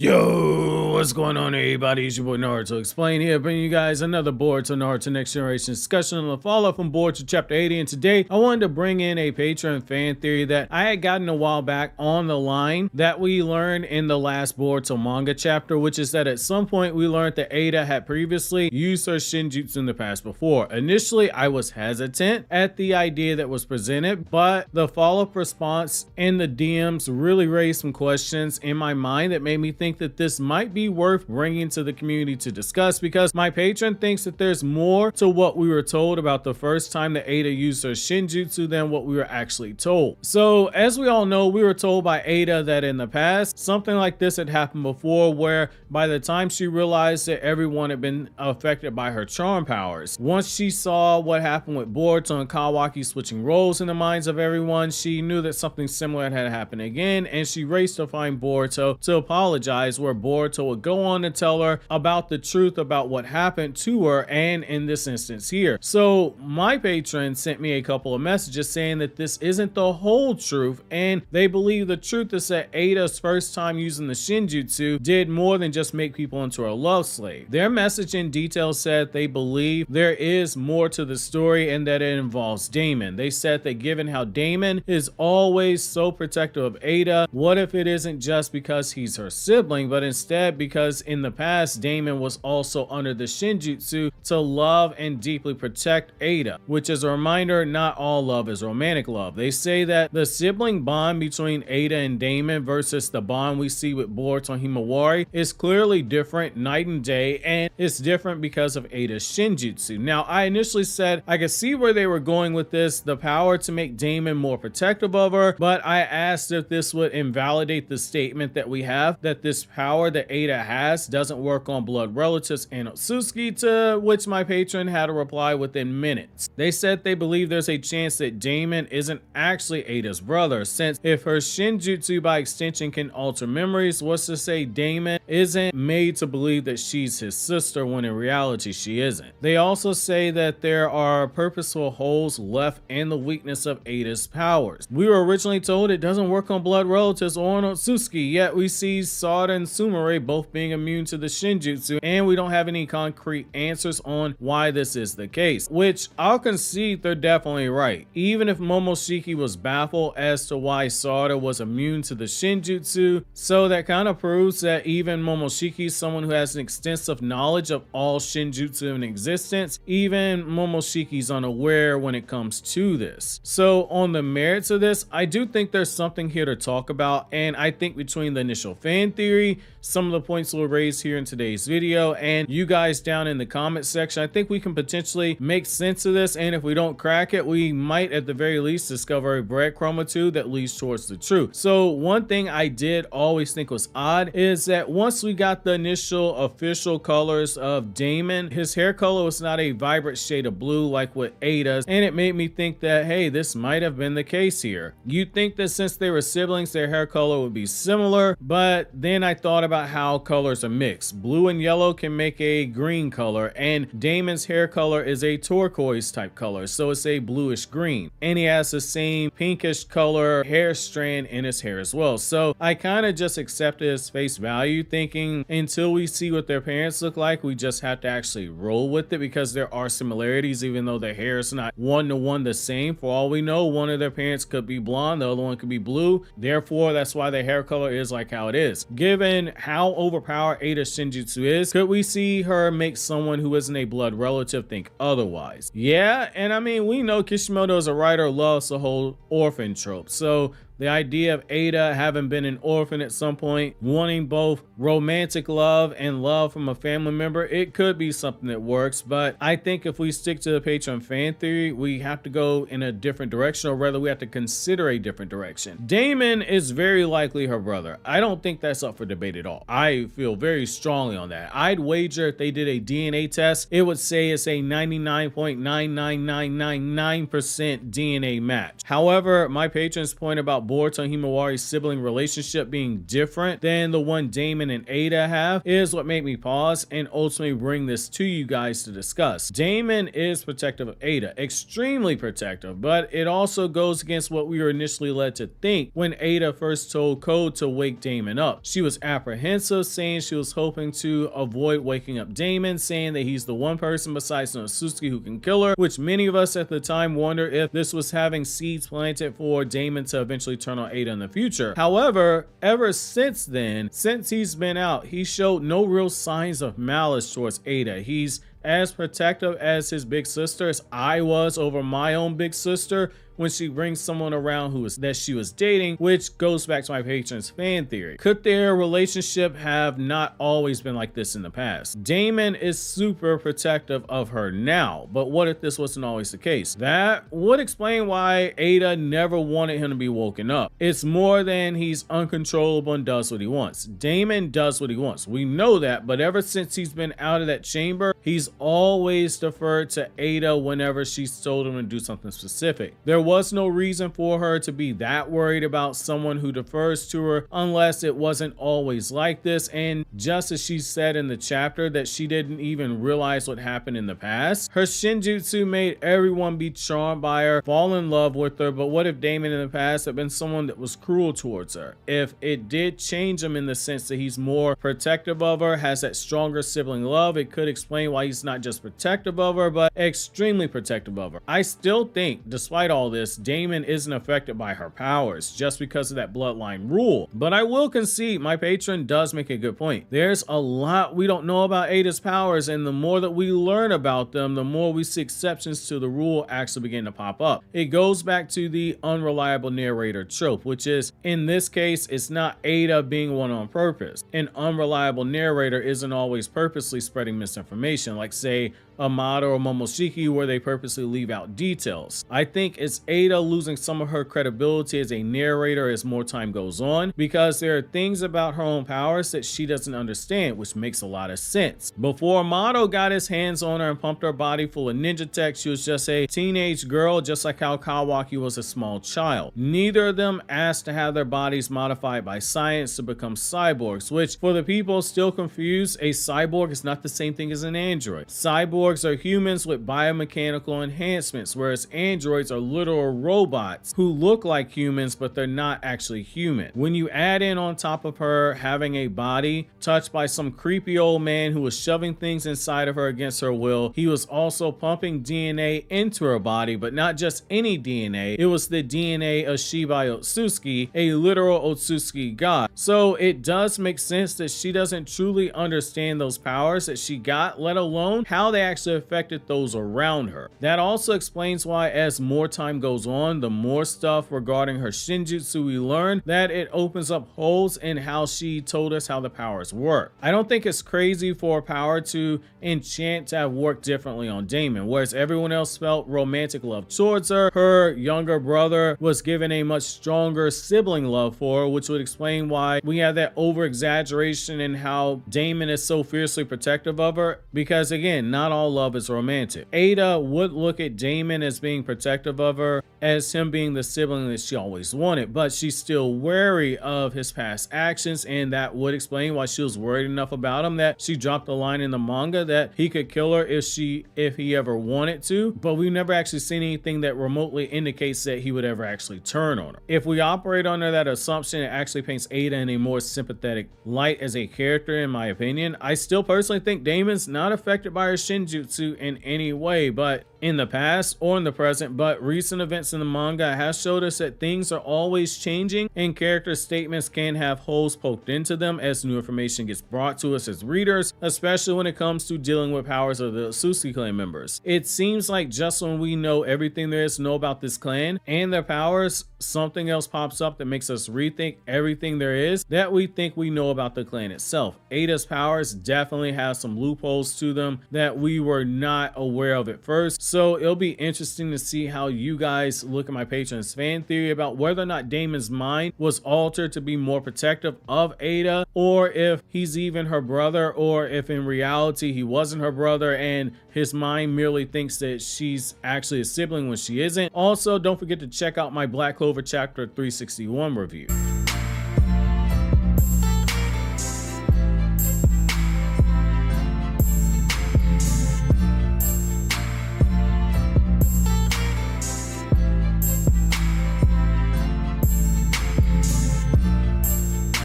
Yo, what's going on everybody? It's your boy Naruto Explain here, bringing you guys another Boruto Naruto Next Generation discussion on the follow-up from Boruto Chapter 80, and today I wanted to bring in a Pateron fan theory that I had gotten a while back on the line that we learned in the last Boruto manga chapter, which is that at some point we learned that Ada had previously used her shinjutsu in the past before. Initially, I was hesitant at the idea that was presented, but the follow-up response in the DMs really raised some questions in my mind that made me think that this might be worth bringing to the community to discuss, because my patron thinks that there's more to what we were told about the first time that Ada used her shinjutsu than what we were actually told. So as we all know, we were told by Ada that in the past something like this had happened before, where by the time she realized that everyone had been affected by her charm powers, once she saw what happened with Boruto and Kawaki switching roles in the minds of everyone, she knew that something similar had happened again, and she raced to find Boruto to apologize, where Boruto would go on to tell her about the truth about what happened to her, and in this instance here. So my patron sent me a couple of messages saying that this isn't the whole truth, and they believe the truth is that Ada's first time using the shinjutsu did more than just make people into a love slave. Their message in detail said they believe there is more to the story and that it involves Daemon. They said that given how Daemon is always so protective of Ada, what if it isn't just because he's her sibling, but instead because in the past Daemon was also under the shinjutsu to love and deeply protect Ada, which is a reminder, not all love is romantic love. They say that the sibling bond between Ada and Daemon versus the bond we see with Boruto and Himawari is clearly different, night and day, and it's different because of Ada's shinjutsu. Now, I initially said I could see where they were going with this, the power to make Daemon more protective of her, but I asked if this would invalidate the statement that we have that this power that Ada has doesn't work on blood relatives and Sasuke, to which my patron had a reply within minutes. They said they believe there's a chance that Daemon isn't actually Ada's brother, since if her shinjutsu by extension can alter memories, what's to say Daemon isn't made to believe that she's his sister when in reality she isn't. They also say that there are purposeful holes left in the weakness of Ada's powers. We were originally told it doesn't work on blood relatives or on Sasuke, yet we see Sarada and Sumire both being immune to the shinjutsu, and we don't have any concrete answers on why this is the case, which I'll concede they're definitely right. Even if Momoshiki was baffled as to why Sarada was immune to the shinjutsu, so that kind of proves that even Momoshiki is someone who has an extensive knowledge of all shinjutsu in existence. Even Momoshiki's unaware when it comes to this. So on the merits of this, I do think there's something here to talk about, and I think between the initial fan theory, some of the points we'll raise here in today's video, and you guys down in the comment section, I think we can potentially make sense of this, and if we don't crack it, we might at the very least discover a breadcrumb or two that leads towards the truth. So one thing I did always think was odd is that once we got the initial official colors of Daemon, his hair color was not a vibrant shade of blue like with Ada's, and it made me think that, hey, this might have been the case here. You'd think that since they were siblings, their hair color would be similar, but then I thought about how colors are mixed. Blue and yellow can make a green color, and Daemon's hair color is a turquoise type color, so it's a bluish green, and he has the same pinkish color hair strand in his hair as well. So I kind of just accepted his face value, thinking until we see what their parents look like, we just have to actually roll with it, because there are similarities even though their hair is not one-to-one the same. For all we know, one of their parents could be blonde, the other one could be blue, therefore that's why their hair color is like how it is. Given how overpowered Ada's shinjutsu is, could we see her make someone who isn't a blood relative think otherwise? Yeah, and I mean, we know Kishimoto as a writer loves the whole orphan trope, so the idea of Ada having been an orphan at some point, wanting both romantic love and love from a family member, it could be something that works, but I think if we stick to the Patreon fan theory, we have to go in a different direction, or rather we have to consider a different direction. Daemon is very likely her brother. I don't think that's up for debate at all. I feel very strongly on that. I'd wager if they did a DNA test, it would say it's a 99.99999% DNA match. However, my patron's point about Boruto and Himawari's sibling relationship being different than the one Daemon and Ada have is what made me pause and ultimately bring this to you guys to discuss. Daemon is protective of Ada, extremely protective, but it also goes against what we were initially led to think when Ada first told Code to wake Daemon up. She was apprehensive, saying she was hoping to avoid waking up Daemon, saying that he's the one person besides Sasuke who can kill her, which many of us at the time wonder if this was having seeds planted for Daemon to eventually turn on Ada in the future. However, ever since then, since he's been out, he showed no real signs of malice towards Ada. He's as protective as his big sister, as I was over my own big sister when she brings someone around that she was dating, which goes back to my patron's fan theory. Could their relationship have not always been like this in the past? Daemon is super protective of her now, but what if this wasn't always the case? That would explain why Ada never wanted him to be woken up. It's more than he's uncontrollable and does what he wants. Daemon does what he wants. We know that, but ever since he's been out of that chamber, he's always deferred to Ada whenever she's told him to do something specific. There was no reason for her to be that worried about someone who defers to her unless it wasn't always like this, and just as she said in the chapter that she didn't even realize what happened in the past, her shinjutsu made everyone be charmed by her, fall in love with her. But what if Daemon in the past had been someone that was cruel towards her? If it did change him in the sense that he's more protective of her, has that stronger sibling love, it could explain why he's not just protective of her, but extremely protective of her. I still think, despite all this, Daemon isn't affected by her powers just because of that bloodline rule. But I will concede, my patron does make a good point. There's a lot we don't know about Ada's powers, and the more that we learn about them, the more we see exceptions to the rule actually begin to pop up. It goes back to the unreliable narrator trope, which is, in this case, it's not Ada being one on purpose. An unreliable narrator isn't always purposely spreading misinformation, like say Amada or Momoshiki, where they purposely leave out details. I think it's Ada losing some of her credibility as a narrator as more time goes on, because there are things about her own powers that she doesn't understand, which makes a lot of sense. Before Amado got his hands on her and pumped her body full of ninja tech, she was just a teenage girl, just like how Kawaki was a small child. Neither of them asked to have their bodies modified by science to become cyborgs, which, for the people still confused, a cyborg is not the same thing as an android. Cyborgs are humans with biomechanical enhancements, whereas androids are literal robots who look like humans, but they're not actually human. When you add in on top of her having a body touched by some creepy old man who was shoving things inside of her against her will, he was also pumping DNA into her body, but not just any DNA. It was the DNA of Shibai Otsutsuki, a literal Otsutsuki god. So it does make sense that she doesn't truly understand those powers that she got, let alone how they actually affected those around her. That also explains why, as more time goes on, the more stuff regarding her shinjutsu we learn, that it opens up holes in how she told us how the powers work. I don't think it's crazy for a power to enchant to have worked differently on Daemon. Whereas everyone else felt romantic love towards her, her younger brother was given a much stronger sibling love for her, which would explain why we have that over exaggeration in how Daemon is so fiercely protective of her, because again, not all love is romantic. Ada would look at Daemon as being protective of her, as him being the sibling that she always wanted, but she's still wary of his past actions, and that would explain why she was worried enough about him that she dropped a line in the manga that he could kill her if he ever wanted to, but we've never actually seen anything that remotely indicates that he would ever actually turn on her. If we operate under that assumption, it actually paints Ada in a more sympathetic light as a character, in my opinion. I still personally think Daemon's not affected by her shinjutsu in any way, but in the past or in the present, but recent events in the manga has showed us that things are always changing and character statements can have holes poked into them as new information gets brought to us as readers, especially when it comes to dealing with powers of the Sasuke clan members. It seems like just when we know everything there is to know about this clan and their powers, something else pops up that makes us rethink everything there is that we think we know about the clan itself. Ada's powers definitely have some loopholes to them that we you were not aware of it first. So it'll be interesting to see how you guys look at my Patreon's fan theory about whether or not Daemon's mind was altered to be more protective of Ada, or if he's even her brother, or if in reality he wasn't her brother and his mind merely thinks that she's actually a sibling when she isn't. Also, don't forget to check out my Black Clover chapter 361 review.